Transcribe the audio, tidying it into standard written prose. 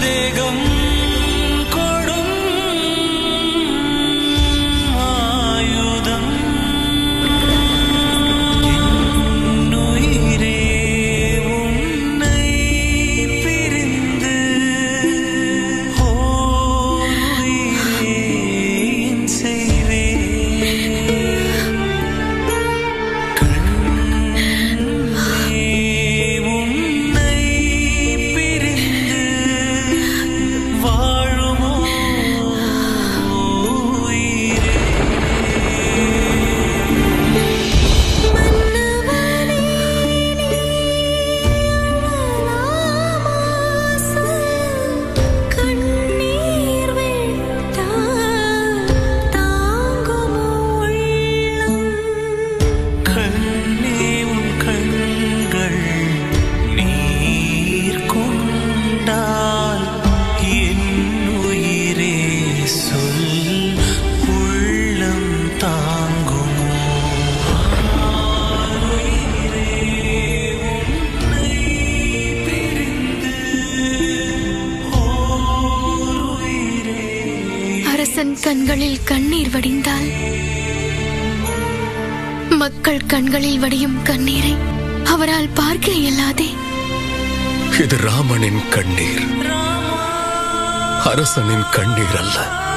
வேகம் கொடும் ஆயுதம் என்னுயிரே உன்னை பிரிந்து உயிரே செய்வேன் அரசன் கண்களில் கண்ணீர் வடிந்தால் மக்கள் கண்களில் வடியும் கண்ணீரை அவரால் பார்க்க இயலாதே. இது ராமனின் கண்ணீர், அரசனின் கண்ணீர் அல்ல.